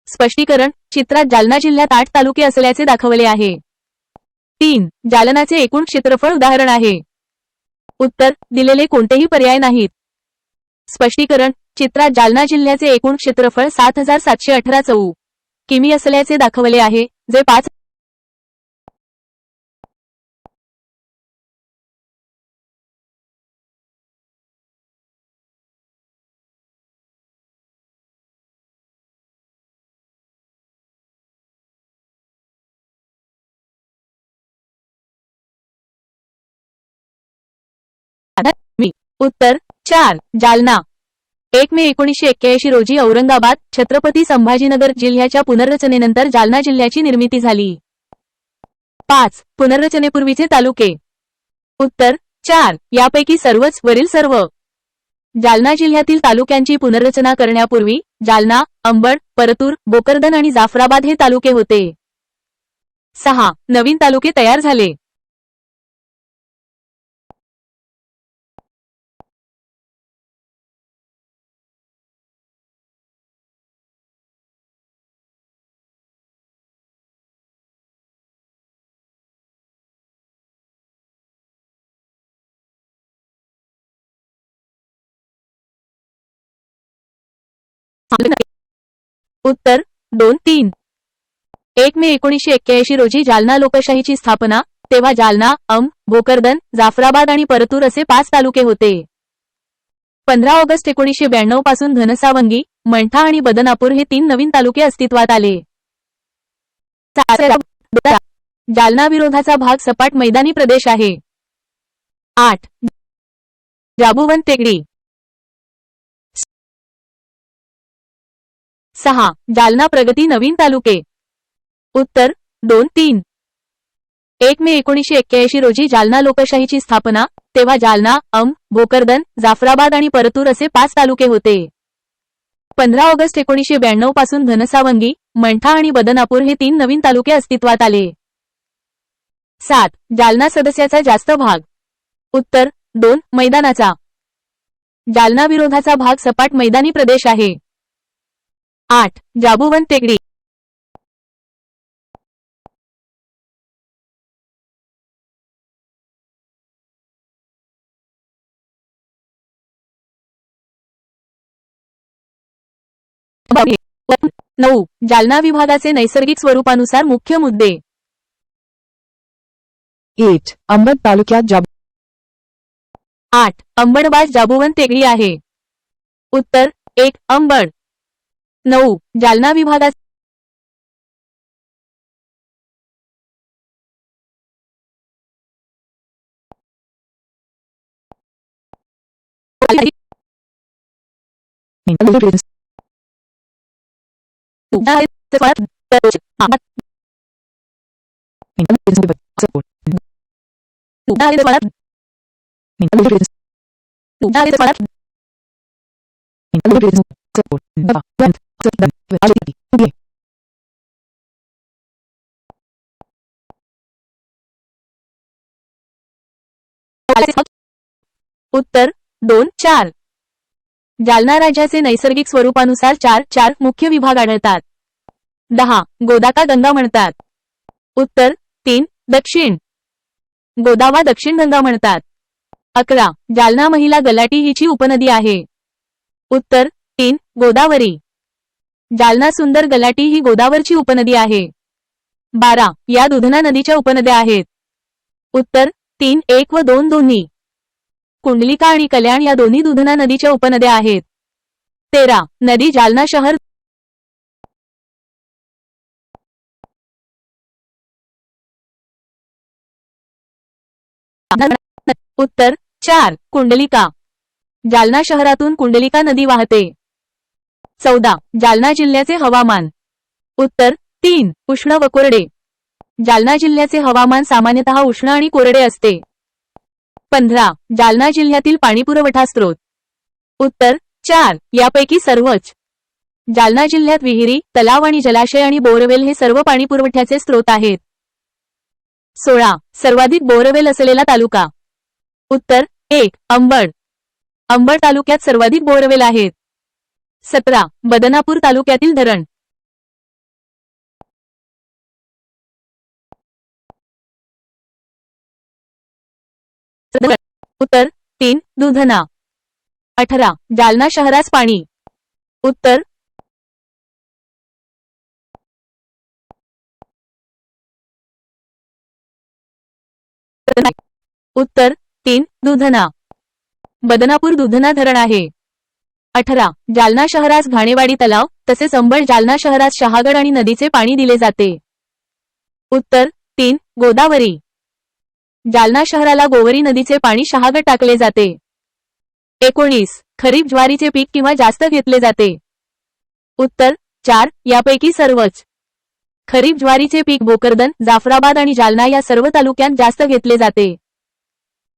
स्पष्टीकरण. चित्रात जालना जिल्ह्यात 8 तालुके असल्याचे दाखवले आहे. 3. जालनाचे एकूण क्षेत्रफळ उदाहरण आहे. उत्तर दिलेले कोणतेही पर्याय नाहीत. स्पष्टीकरण. चित्रात जालना जिल्ह्याचे एकूण क्षेत्रफळ 7718 चौ. किमी असल्याचे दाखवले आहे, जे 5. उत्तर 4. जालना. 1 मे 1981 रोजी औरंगाबाद, छत्रपती संभाजीनगर जिल्ह्याच्या पुनर्रचनेनंतर जालना जिल्ह्याची निर्मिती झाली. 5. पुनर्रचनेपूर्वीचे तालुके. उत्तर 4 यापैकी सर्वच वरील सर्व. जालना जिल्ह्यातील तालुक्यांची पुनर्रचना करण्यापूर्वी जालना, अंबड, परतूर, भोकरदन आणि जाफराबाद हे तालुके होते. 6 नवीन तालुके तयार झाले. उत्तर 2 3. 1 मे 1981 रोजी जालना लोकशाहीची स्थापना. तेव्हा जालना, भोकरदन, जाफराबाद आणि परतूर असे 5 तालुके होते. 15 ऑगस्ट 1992 पासून धनसावंगी, मंठा आणि बदनापूर हे 3 नवीन तालुके अस्तित्वात आले. जालना विरोधाचा भाग सपाट मैदानी प्रदेश आहे. 8 जाबुवन टेकडी. 6 जालना प्रगती नवीन तालुके. उत्तर 2 3. 1 मे 1981 रोजी जालना लोकशाहीची स्थापना. तेव्हा जालना, भोकरदन, जाफराबाद आणि परतूर असे 5 तालुके होते. 15 ऑगस्ट 1992 पासून धनसावंगी, मंठा आणि बदनापूर हे 3 नवीन तालुके अस्तित्वात आले. 7 जालना सदस्याचा जास्त भाग. उत्तर 2 मैदानाचा. जालना विरोधाचा भाग सपाट मैदानी प्रदेश आहे. 8 जाबुवन टेकडी. नऊ जालना विभागाचे नैसर्गिक स्वरूपानुसार मुख्य मुद्दे. 8 अंबड तालुक्यात 8 अंबडबाज जाबुवन टेकडी आहे. उत्तर 1 अंबड. 9 जालना विभागाचे उत्तर 2 4. जालना राज्याचे नैसर्गिक स्वरूपानुसार 4 मुख्य विभाग आढळतात. 10 गोदाका गंगा म्हणतात. उत्तर 3 दक्षिण गोदावा दक्षिण गंगा म्हणतात. 11 जालना महिला गलाटी हिची उपनदी आहे. उत्तर 3 गोदावरी. जालना सुंदर गलाटी ही गोदावरची उपनदी आहे. 12 या दुधना नदीच्या उपनद्या आहेत. उत्तर 3 1 व 2 दोन्ही. कुंडलिका आणि कल्याण या दोन्ही दुधना नदीच्या उपनद्या आहेत. 13 नदी जालना शहर. उत्तर 4 कुंडलिका. जालना शहरातून कुंडलिका नदी वाहते. 14 जालना जिल्ह्याचे हवामान. उत्तर 3 उष्ण व कोरडे. जालना जिल्ह्याचे हवामान सामान्यतः उष्ण आणि कोरडे असते. 15 जालना जिल्ह्यातील पाणीपुरवठा स्रोत. उत्तर 4 यापैकी सर्वच. जालना जिल्ह्यात विहिरी, तलाव आणि जलाशय आणि बोरवेल हे सर्व पाणीपुरवठ्याचे स्रोत आहेत. 16 सर्वाधिक बोरवेल असलेला तालुका. उत्तर 1 अंबड. अंबड तालुक्यात सर्वाधिक बोरवेल आहेत. 17 बदनापूर तालुक्यातील धरण. उत्तर 3 दुधना. 18 जालना शहरास पाणी. उत्तर उत्तर 3 दुधना. बदनापूर दुधना धरण आहे. 18 जालना शहरास घाणेवाडी तलाव तसेच अंबड जालना शहरास शहागड आणि नदीचे पाणी दिले जाते. उत्तर 3 गोदावरी. जालना शहराला गोवरी नदीचे पाणी शहागड टाकले जाते. 19 खरीप ज्वारीचे पीक किंवा जास्त घेतले जाते. उत्तर 4 यापैकी सर्वच. खरीप ज्वारीचे पीक भोकरदन, जाफराबाद आणि जालना या सर्व तालुक्यांत जास्त घेतले जाते.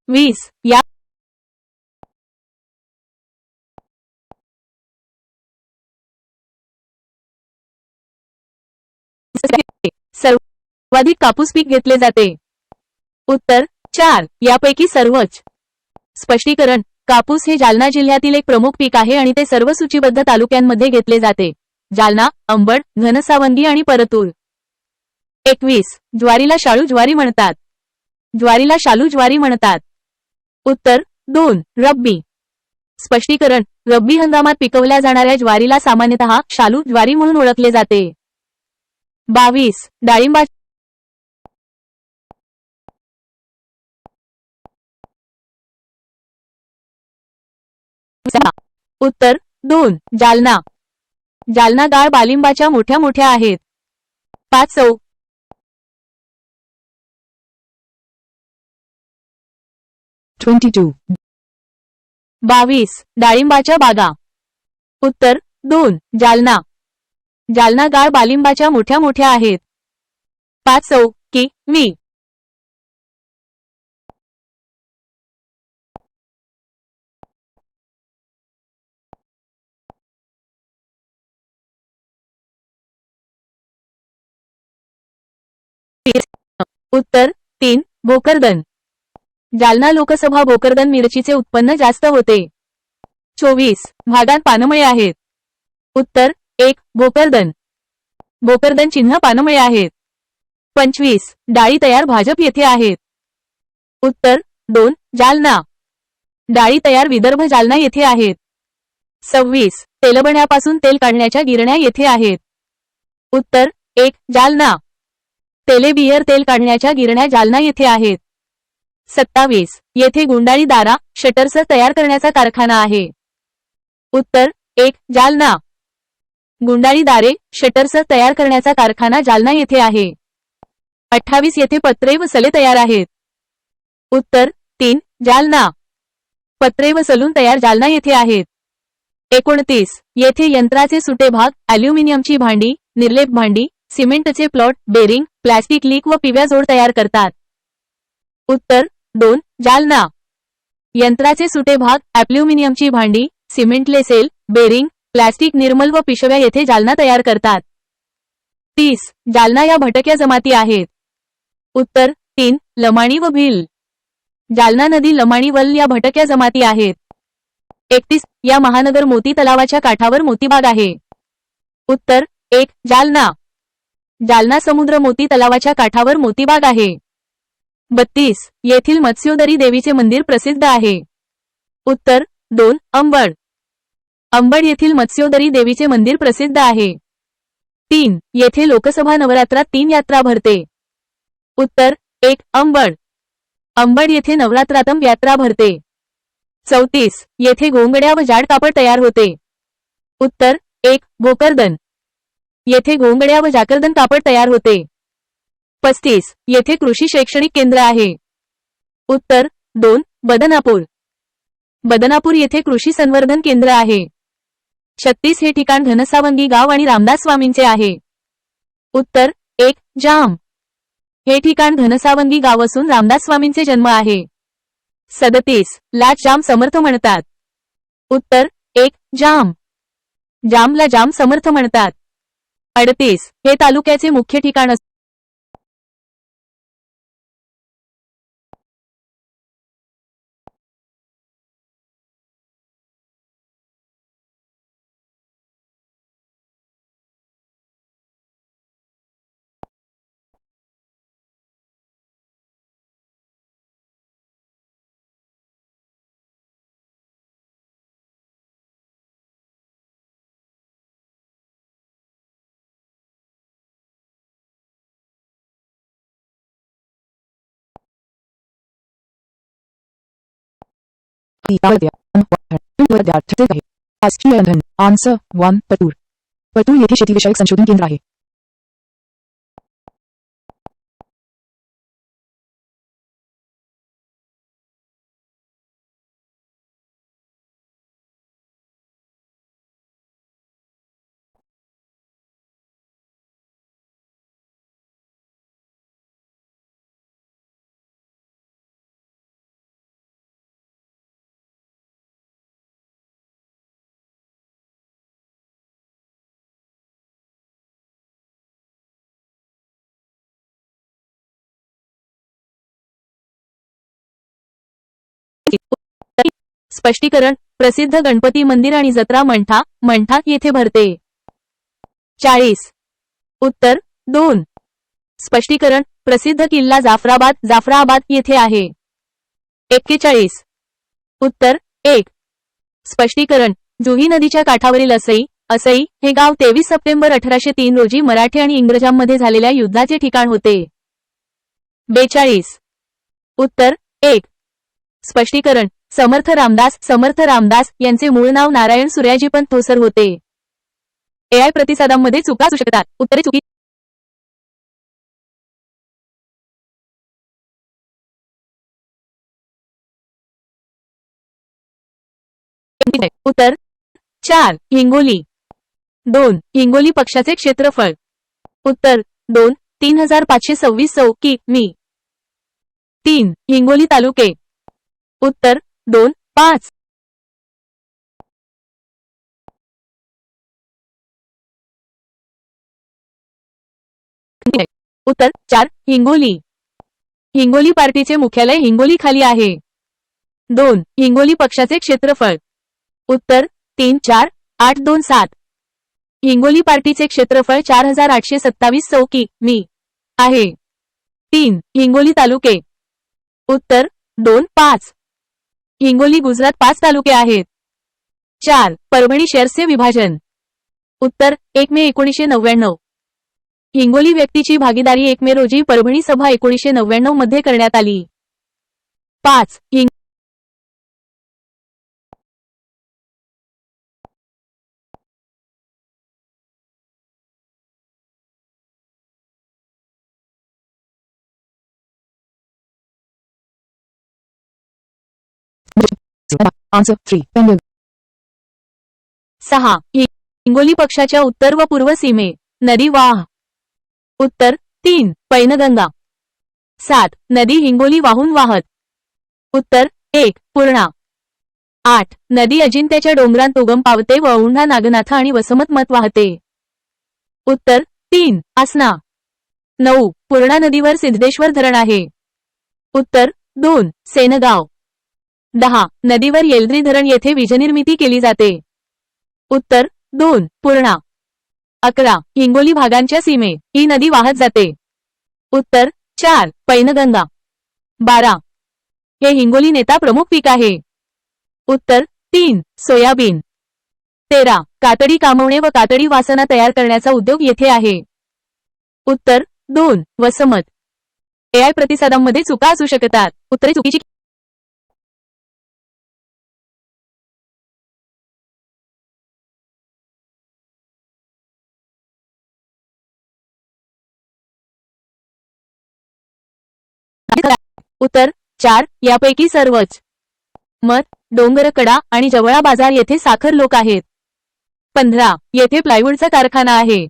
20 या सर्वाधिक कापूस पीक घेतले जाते. उत्तर 4 यापैकी सर्वच. स्पष्टीकरण कापूस हे जालना जिल्ह्यातील एक प्रमुख पीक आहे आणि ते सर्व सूचीबद्ध तालुक्यांमध्ये घेतले जाते. जालना, अंबड, घनसावंगी आणि परतूर. 21 ज्वारीला शाळू ज्वारी म्हणतात. ज्वारीला शालू ज्वारी म्हणतात. उत्तर 2 रब्बी. स्पष्टीकरण रब्बी हंगामात पिकवल्या जाणाऱ्या ज्वारीला सामान्यतः शालू ज्वारी म्हणून ओळखले जाते. 22 डाळिंबा उत्तर 2 जालना. जालना डाळ बालिंबाच्या मोठ्या मोठ्या आहेत. 5 22 22 डाळिंबाच्या बागा. उत्तर 2 जालना. जालना गाळ बालिंबाच्या मोठ्या मोठ्या आहेत. 5 की मी. उत्तर 3 भोकरदन. जालना लोकसभा भोकरदन मिरचीचे उत्पन्न जास्त होते. 24 भागात पानमळे आहेत. उत्तर 1 भोकरदन. भोकरदन चिन्ह पानमळे आहेत. 25 डाळी तयार भाजप येथे आहेत. उत्तर 2 जालना. डाळी तयार विदर्भ जालना येथे आहेत. 26 तेलबण्यापासून तेल काढण्याच्या गिरण्या येथे आहेत. उत्तर 1 जालना. तेलेबियर तेल काढण्याच्या गिरण्या जालना येथे आहेत. 27 येथे गुंडाळी दारा शटर्स तयार करण्याचा कारखाना आहे. उत्तर 1 जालना. गुंडाळी दारे शटर्स तयार करण्याचा कारखाना जालना येथे आहे. 28 येथे पत्रे व सले तयार आहेत. उत्तर 3 जालना. पत्रे व सलून तयार जालना येथे आहेत. 29 येथे यंत्राचे सुटे भाग ॲल्युमिनियमची भांडी निर्लेप भांडी सिमेंटचे प्लॉट बेरिंग प्लॅस्टिक लीक व पिव्या जोड तयार करतात. उत्तर 2 जालना. यंत्राचे सुटे भाग ॲल्युमिनियमची भांडी सिमेंटले सेल बेरिंग प्लॅस्टिक निर्मल व पिशव्या येथे जालना तयार करतात. 30 जालना या भटक्या जमाती आहेत. उत्तर 3 लमाणी व भिल. जालना नदी लमाणी वल या भटक्या जमाती आहेत. 31 या महानगर मोती तलावाच्या काठावर मोतीबाग आहे. उत्तर 1 जालना. जालना समुद्र मोती तलावाच्या काठावर मोतीबाग आहे. 32 येथील मत्स्योदरी देवीचे मंदिर प्रसिद्ध आहे. उत्तर 2 अंबड. अंबड येथील मत्स्योदरी देवीचे मंदिर प्रसिद्ध आहे. 3 येथे लोकसभा नवरात्रात 3 यात्रा भरते. उत्तर 1 अंबड. अंबड येथे नवरात्रातम यात्रा भरते. 34 येथे घोंगड्या व जाड कापड तयार होते. उत्तर 1 भोकरदन. येथे घोंगड्या व जाकरदन कापड तयार होते. 35 येथे कृषी शैक्षणिक केंद्र आहे. उत्तर 2 बदनापूर. बदनापूर येथे कृषी संवर्धन केंद्र आहे. 36 हे ठिकाण घनसावंगी गाव आणि रामदास स्वामींचे आहे. उत्तर 1 जाम. हे ठिकाण घनसावंगी गाव असून रामदास स्वामींचे जन्म आहे. 37 लाच जाम समर्थ म्हणतात. उत्तर 1 जाम. जामला जाम समर्थ म्हणतात. 38 हे तालुक्याचे मुख्य ठिकाण राष्ट्रीय इंधन. आन्सर 1 पतूर. पतूर येथे शेतीविषयक संशोधन केंद्र आहे. स्पष्टीकरण प्रसिद्ध गणपती मंदिर आणि जत्रा मंठा येथे भरते. 40. उत्तर 2. स्पष्टीकरण प्रसिद्ध किल्ला जाफराबाद येथे आहे. 41. उत्तर 1. स्पष्टीकरण जुही नदीच्या काठावरील असई हे गाव 23 सप्टेंबर 1803 रोजी मराठे आणि इंग्रजांमध्ये झालेल्या युद्धाचे ठिकाण होते. 42. उत्तर 1. स्पष्टीकरण समर्थ रामदास यांचे मूळ नाव नारायण सूर्याजीपंत ठोसर होते. AI प्रतिसादांमध्ये चुका असू शकतात. उत्तरे चुकी. उत्तर 4. हिंगोली. 2. हिंगोली पक्षाचे क्षेत्रफळ. उत्तर 2. 3526 मी. 3. हिंगोली तालुके. उत्तर 2. 5. उत्तर 4. हिंगोली पार्टीचे मुख्यालय हिंगोली खाली आहे. 2. हिंगोली पक्षाचे क्षेत्रफळ. उत्तर 3. 4. 8 2 7. हिंगोली पार्टीचे क्षेत्रफळ 4827 मी. आहे. 3. हिंगोली तालुके. उत्तर 2. 5. हिंगोली गुजरात 5 तालुके आहेत. 4. परभणी शहरचे विभाजन. उत्तर 1 मे 1999. हिंगोली व्यक्तीची भागीदारी 1 मे रोजी परभणी सभा 1999 मध्ये करण्यात आली. 5. Answer 3. Pendle. 6. हिंगोली पक्षाच्या उत्तर व पूर्व सीमे. नदी वाह. उत्तर 3. पैनगंगा. 7. नदी हिंगोली वाहून वाहत. उत्तर 1. पूर्णा. 8. नदी अजिंठ्याच्या डोंगरांत उगम पावते व औंढा नागनाथ आणि वसमत मत वाहते. उत्तर 3. आसना. 9. पूर्णा नदीवर सिद्धेश्वर धरण आहे. उत्तर 2. सेनगाव. 10. नदीवर येलद्री धरण येथे वीजनिर्मिती केली जाते. उत्तर 2. पूर्णा. 11. हिंगोली भागांच्या सीमे ही नदी वाहत जाते. उत्तर 4. पैनगंगा. 12. हे हिंगोली नेता प्रमुख पीक आहे. उत्तर 3. सोयाबीन. 13. कातडी कामवणे व कातडी वासना तयार करण्याचा उद्योग येथे आहे. उत्तर 2. वसमत. AI प्रतिसादांमध्ये चुका असू शकतात. उत्तरे चुकीची. उत्तर 4. यापैकी सर्वच. मत डोंगरकडा आणि जवळा बाजार येथे साखर लोक आहेत. 15. येथे प्लायवूडचा कारखाना आहे.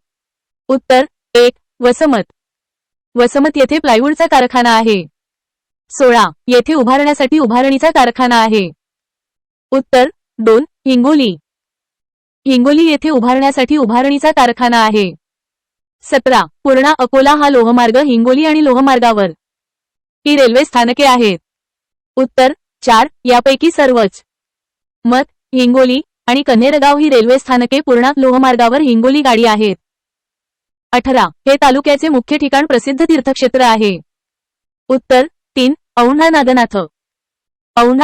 उत्तर 1. वसमत येथे प्लायवूडचा कारखाना आहे. 16. येथे उभारण्यासाठी उभारणीचा कारखाना आहे. उत्तर 2. हिंगोली येथे उभारण्यासाठी उभारणीचा कारखाना आहे. 17. पूर्णा अकोला हा लोहमार्ग हिंगोली आणि लोहमार्गावर ही रेल्वे स्थानके आहेत. उत्तर 4. यापैकी सर्वच. मत हिंगोली आणि कन्हेरगाव ही रेल्वे स्थानके पूर्णा लोहमार्गावर हिंगोली गाडी आहेत. 18. हे तालुक्याचे मुख्य ठिकाण प्रसिद्ध तीर्थक्षेत्र आहे. उत्तर 3. औंढा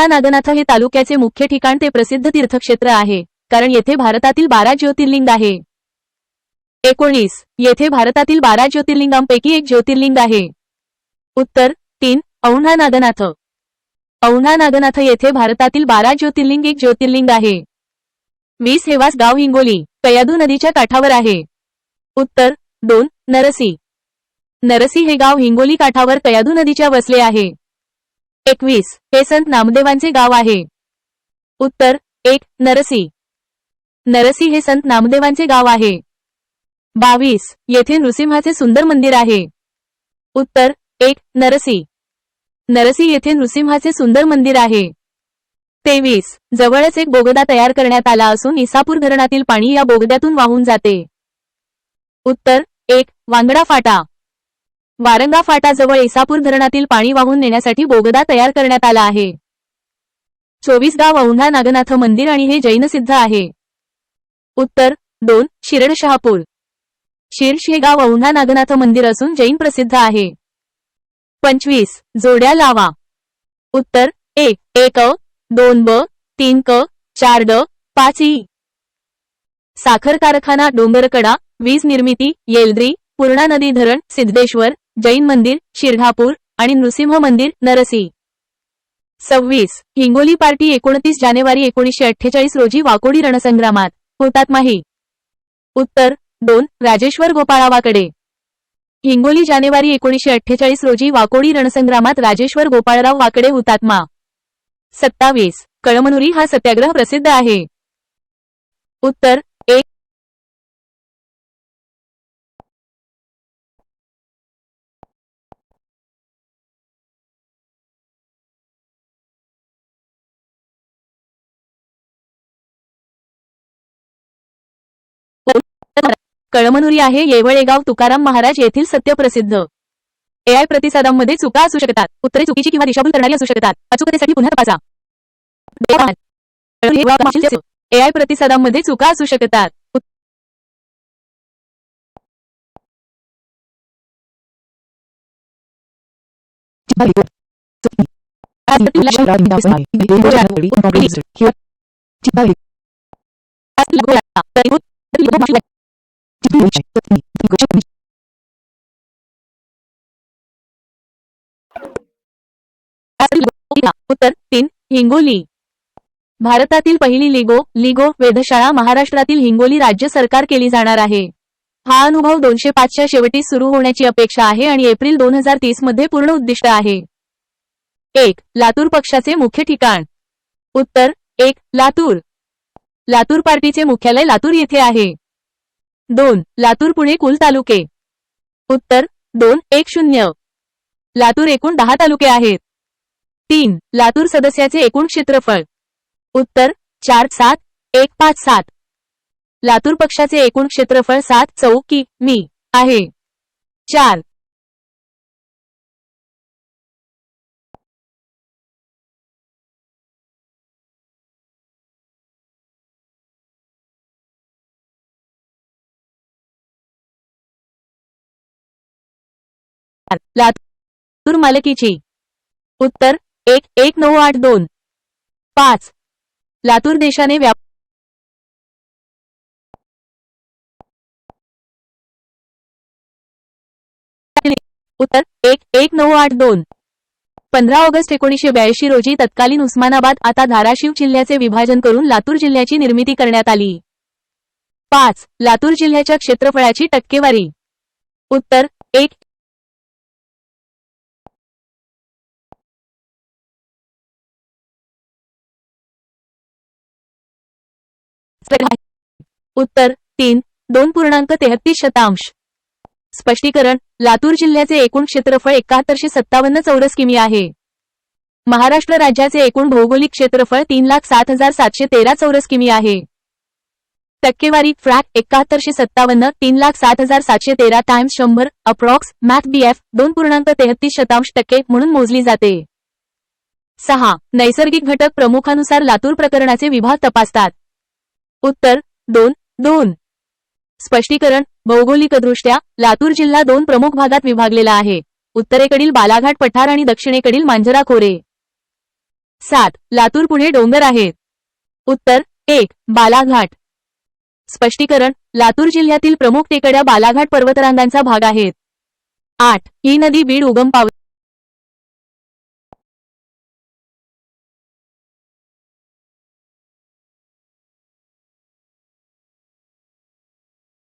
नागनाथ हे तालुक्याचे मुख्य ठिकाण ते प्रसिद्ध तीर्थक्षेत्र आहे कारण येथे भारतातील 12 ज्योतिर्लिंग आहे. 19. येथे भारतातील 12 ज्योतिर्लिंगांपैकी एक ज्योतिर्लिंग आहे. उत्तर 3. औंढा नागनाथ येथे भारतातील 12 ज्योतिर्लिंग एक ज्योतिर्लिंग आहे. 20. हेवास गाव हिंगोली कयाधू नदीच्या काठावर आहे. उत्तर 2. नरसी हे गाव हिंगोली काठावर कयाधू नदीच्या वसले आहे. 21. हे संत नामदेवांचे गाव आहे. उत्तर 1. नरसी हे संत नामदेवांचे गाव आहे. 22. येथे नृसिंहाचे सुंदर मंदिर आहे. उत्तर 1. नरसी येथे नृसिंहाचे सुंदर मंदिर आहे. 23. जवळच एक बोगदा तयार करण्यात आला असून इसापूर धरणातील पाणी या बोगद्यातून वाहून जाते. उत्तर 1. वारंगा फाटा जवळ इसापूर धरणातील पाणी वाहून नेण्यासाठी बोगदा तयार करण्यात आला आहे. 24 गाव औंढा नागनाथ मंदिर आणि हे जैन सिद्ध आहे. उत्तर 2 शिरड शहापूर. शीर्ष हे गाव औंढा नागनाथ मंदिर असून जैन प्रसिद्ध आहे. 25 जोड्या लावा. उत्तर 1 1 अ 2 ब 3 क 4 ड 5 ई. साखर कारखाना डोंगरकडा, वीज निर्मिती येलद्री, पूर्णा नदी धरण सिद्धेश्वर, जैन मंदिर शिरढापूर आणि नृसिंह मंदिर नरसी. 26 हिंगोली पार्टी 29 जानेवारी 1948 रोजी वाकोडी रणसंग्रामात हुतात्माही. उत्तर 2 राजेश्वर गोपाळावाकडे. हिंगोली जानेवारी 1948 रोजी वाकोडी रणसंग्रामात राजेश्वर गोपाळराव वाकडे हुतात्मा. 27 कळमनुरी हा सत्याग्रह प्रसिद्ध आहे. उत्तर 1 कळमनुरी आहे येवळेगाव तुकाराम महाराज येथील सत्यप्रसिद्ध. एआय प्रतिसादांमध्ये चुका असू शकतात. उत्तरे चुकीची किंवा दिशाभूल करणारी असू शकतात. अचूकतेसाठी पुन्हा तपासा. एआय प्रतिसादांमध्ये चुका असू शकतात. उत्तर 3 हिंगोली. भारतातील पहिली लिगो वेधशाळा महाराष्ट्रातील हिंगोली राज्य सरकार केली जाणार आहे. हा अनुभव 205च्या शेवटी सुरू होण्याची अपेक्षा आहे आणि एप्रिल 2030 मध्ये पूर्ण उद्दिष्ट आहे. 1 लातूर पक्षाचे मुख्य ठिकाण. उत्तर 1 लातूर. लातूर पार्टीचे मुख्यालय लातूर येथे आहे. 2 लातूर पुणे कुल तालुके. उत्तर 2 1 0. लातूर एकूण 10 तालुके आहेत. 3 लातूर सदस्याचे एकूण क्षेत्रफळ. उत्तर 4 7 1 5 7. लातूर पक्षाचे एकूण क्षेत्रफळ 7 चौकी मी आहे. 4 लातूर मालकीची. उत्तर 1 1 9 8 2. 5 लातूर देशाने उत्तर 1 1 9 8 2. 15 ऑगस्ट 1982 रोजी तत्कालीन उस्मानाबाद आता धाराशिव जिल्ह्याचे विभाजन करून लातूर जिल्ह्याची निर्मिती करण्यात आली. 5 लातूर जिल्ह्याच्या क्षेत्रफळाची टक्केवारी. उत्तर 1 उत्तर 3 2.33%. स्पष्टीकरण लातूर जिल्ह्याचे एकूण क्षेत्रफळ 7157 चौरस किमी आहे. महाराष्ट्र राज्याचे एकूण भौगोलिक क्षेत्रफळ 3,07,713 चौरस किमी आहे. टक्केवारी frac 7157 3,07,713 times 100 approx math BF 2.33% म्हणून मोजली जाते. 6 नैसर्गिक घटक प्रमुखानुसार लातूर प्रकरणाचे विभाग तपासतात. उत्तर 2 2. स्पष्टीकरण भौगोलिकदृष्ट्या लातूर जिल्हा 2 प्रमुख भागात विभागलेला आहे. उत्तरेकडील बालाघाट पठार आणि दक्षिणेकडील मांजरा खोरे. 7 लातूर पुणे डोंगर आहेत. उत्तर 1 बालाघाट. स्पष्टीकरण लातूर जिल्ह्यातील प्रमुख टेकड्या बालाघाट पर्वतरांगांचा भाग आहेत. 8 ही नदी बीड उगम पावते.